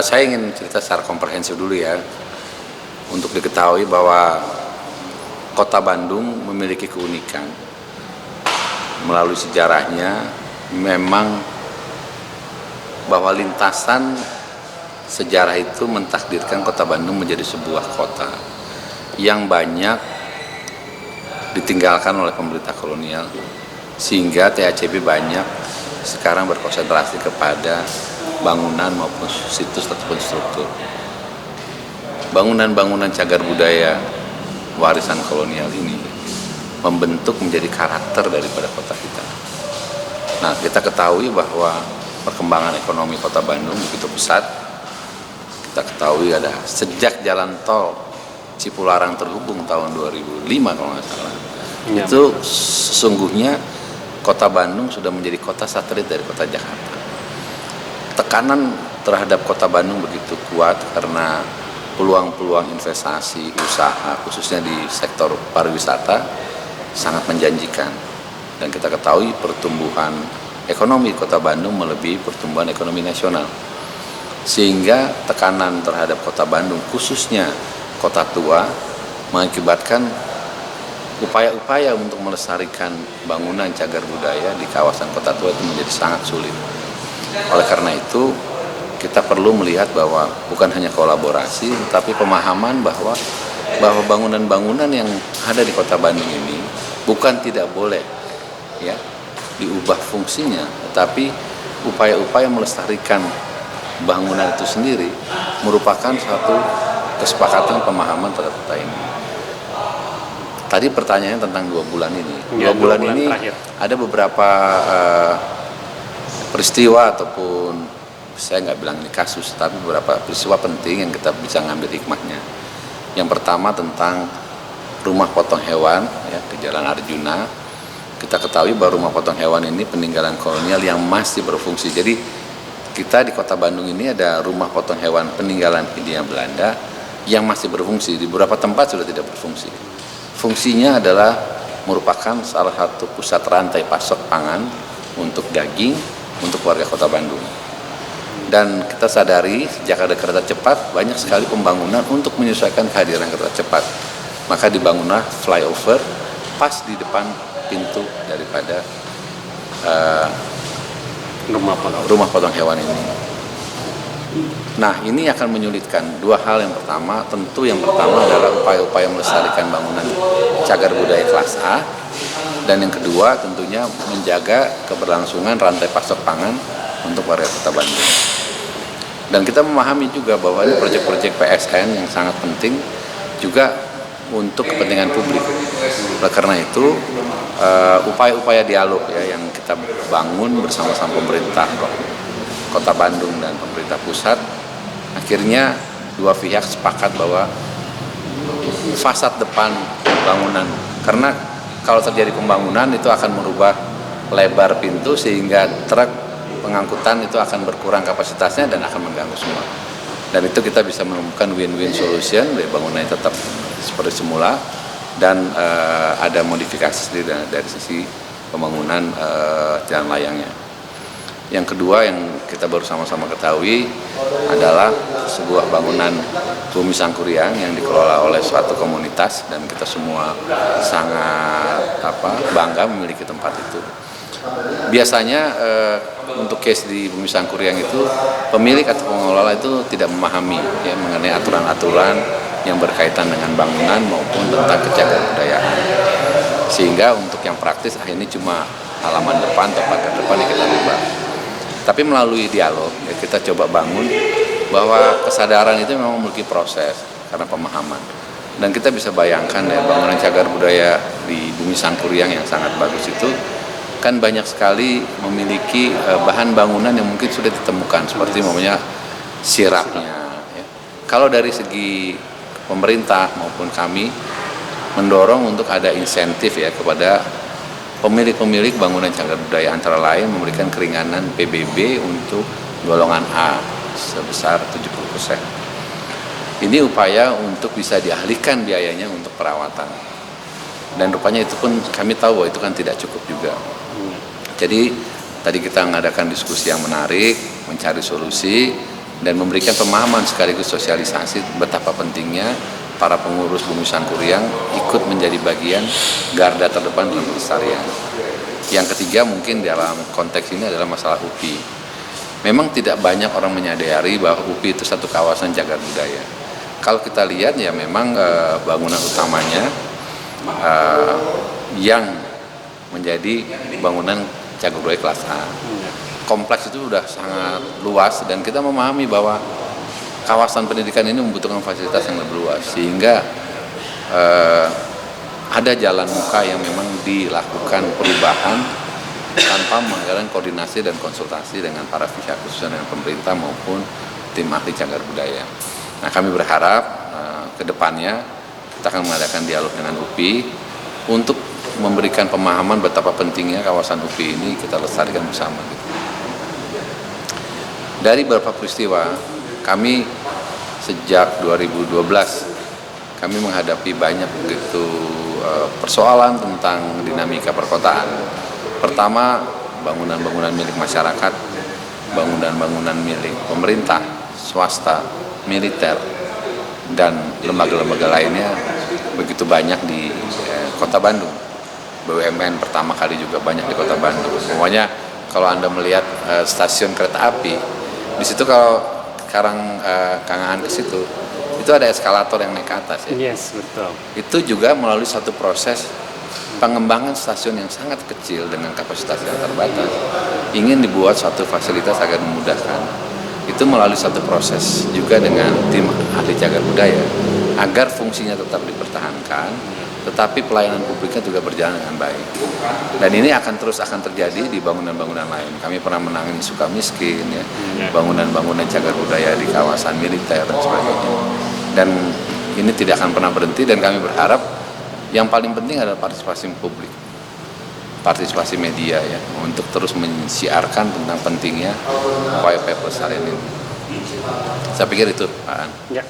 Saya ingin cerita secara komprehensif dulu ya, untuk diketahui bahwa Kota Bandung memiliki keunikan. Melalui sejarahnya, memang bahwa lintasan sejarah itu mentakdirkan Kota Bandung menjadi sebuah kota yang banyak ditinggalkan oleh pemerintah kolonial, sehingga THCB banyak sekarang berkonsentrasi kepada bangunan maupun situs ataupun struktur. Bangunan-bangunan cagar budaya warisan kolonial ini membentuk menjadi karakter daripada kota kita. Nah, kita ketahui bahwa perkembangan ekonomi Kota Bandung begitu pesat. Kita ketahui ada sejak jalan tol Cipularang terhubung tahun 2005 kalau nggak salah. Ya. Itu sesungguhnya Kota Bandung sudah menjadi kota satelit dari kota Jakarta. Tekanan terhadap Kota Bandung begitu kuat karena peluang-peluang investasi usaha khususnya di sektor pariwisata sangat menjanjikan, dan kita ketahui pertumbuhan ekonomi Kota Bandung melebihi pertumbuhan ekonomi nasional, sehingga tekanan terhadap Kota Bandung khususnya kota tua mengakibatkan upaya-upaya untuk melestarikan bangunan cagar budaya di kawasan kota tua itu menjadi sangat sulit. Oleh karena itu, kita perlu melihat bahwa bukan hanya kolaborasi, tapi pemahaman bahwa bangunan-bangunan yang ada di Kota Bandung ini bukan tidak boleh ya diubah fungsinya, tetapi upaya-upaya melestarikan bangunan itu sendiri merupakan satu kesepakatan pemahaman terhadap kota ini. Tadi pertanyaannya tentang 2 bulan ini. Ya, 2 bulan ini terakhir. ada beberapa peristiwa ataupun saya nggak bilang ini kasus, tapi beberapa peristiwa penting yang kita bisa ngambil hikmahnya. Yang pertama tentang rumah potong hewan ya, di Jalan Arjuna. Kita ketahui bahwa rumah potong hewan ini peninggalan kolonial yang masih berfungsi. Jadi kita di Kota Bandung ini ada rumah potong hewan peninggalan Hindia Belanda yang masih berfungsi. Di beberapa tempat sudah tidak berfungsi. Fungsinya adalah merupakan salah satu pusat rantai pasok pangan untuk daging untuk warga Kota Bandung. Dan kita sadari sejak ada kereta cepat banyak sekali pembangunan untuk menyesuaikan kehadiran kereta cepat. Maka dibangunlah flyover pas di depan pintu daripada rumah potong hewan ini. Nah, ini akan menyulitkan 2 hal. Yang pertama adalah upaya-upaya melestarikan bangunan cagar budaya kelas A, dan yang kedua tentunya menjaga keberlangsungan rantai pasok pangan untuk warga Kota Bandung. Dan kita memahami juga bahwa ini proyek-proyek PSN yang sangat penting juga untuk kepentingan publik. Oleh karena itu, upaya-upaya dialog ya yang kita bangun bersama-sama pemerintah Kota Bandung dan pemerintah pusat, akhirnya 2 pihak sepakat bahwa fasad depan bangunan, karena kalau terjadi pembangunan itu akan merubah lebar pintu sehingga truk pengangkutan itu akan berkurang kapasitasnya dan akan mengganggu semua. Dan itu kita bisa menemukan win-win solution, bangunannya tetap seperti semula dan ada modifikasi sendiri dari sisi pembangunan jalan layangnya. Yang kedua yang kita baru sama-sama ketahui adalah sebuah bangunan Bumi Sangkuriang yang dikelola oleh suatu komunitas, dan kita semua sangat bangga memiliki tempat itu. Biasanya untuk case di Bumi Sangkuriang itu pemilik atau pengelola itu tidak memahami ya mengenai aturan-aturan yang berkaitan dengan bangunan maupun tentang kecagar budayaan, sehingga untuk yang praktis akhirnya cuma halaman depan atau pagar depan yang kita ubah. Tapi melalui dialog ya, kita coba bangun bahwa kesadaran itu memang memiliki proses karena pemahaman, dan kita bisa bayangkan ya bangunan cagar budaya di Bumi Sangkuriang yang sangat bagus itu kan banyak sekali memiliki bahan bangunan yang mungkin sudah ditemukan seperti namanya sirapnya ya. Kalau dari segi pemerintah maupun kami mendorong untuk ada insentif ya kepada pemilik-pemilik bangunan cagar budaya, antara lain memberikan keringanan PBB untuk golongan A sebesar 70%. Ini upaya untuk bisa dialihkan biayanya untuk perawatan. Dan rupanya itu pun kami tahu bahwa itu kan tidak cukup juga. Jadi tadi kita mengadakan diskusi yang menarik, mencari solusi, dan memberikan pemahaman sekaligus sosialisasi betapa pentingnya para pengurus Bumi Sangkuriang ikut menjadi bagian garda terdepan dalam pelestarian. Yang ketiga mungkin dalam konteks ini adalah masalah UPI. Memang tidak banyak orang menyadari bahwa UPI itu satu kawasan cagar budaya. Kalau kita lihat ya memang bangunan utamanya yang menjadi bangunan cagar budaya kelas A. Kompleks itu sudah sangat luas dan kita memahami bahwa kawasan pendidikan ini membutuhkan fasilitas yang lebih luas, sehingga ada jalan muka yang memang dilakukan perubahan tanpa mengadakan koordinasi dan konsultasi dengan para pihak khususnya dengan pemerintah maupun tim ahli cagar budaya. Nah, kami berharap ke depannya kita akan mengadakan dialog dengan UPI untuk memberikan pemahaman betapa pentingnya kawasan UPI ini kita lestarikan bersama. Dari beberapa peristiwa, kami sejak 2012 kami menghadapi banyak begitu persoalan tentang dinamika perkotaan. Pertama, bangunan-bangunan milik masyarakat, bangunan-bangunan milik pemerintah, swasta, militer, dan lembaga-lembaga lainnya begitu banyak di Kota Bandung. BUMN pertama kali juga banyak di Kota Bandung. Semuanya kalau Anda melihat stasiun kereta api, di situ kalau sekarang Kang Aan ke situ, itu ada eskalator yang naik ke atas ya. Yes, betul. Itu juga melalui satu proses pengembangan stasiun yang sangat kecil dengan kapasitas yang terbatas. Ingin dibuat suatu fasilitas agar memudahkan. Itu melalui satu proses juga dengan tim ahli cagar budaya agar fungsinya tetap dipertahankan, tetapi pelayanan publiknya juga berjalan dengan baik. Dan ini akan terjadi di bangunan-bangunan lain. Kami pernah menangani Sukamiskin, ya, bangunan-bangunan cagar budaya di kawasan militer dan sebagainya. Dan ini tidak akan pernah berhenti dan kami berharap yang paling penting adalah partisipasi publik, partisipasi media ya, untuk terus mensiarkan tentang pentingnya upaya pelestarian ini. Saya pikir itu, Pak An. Ya.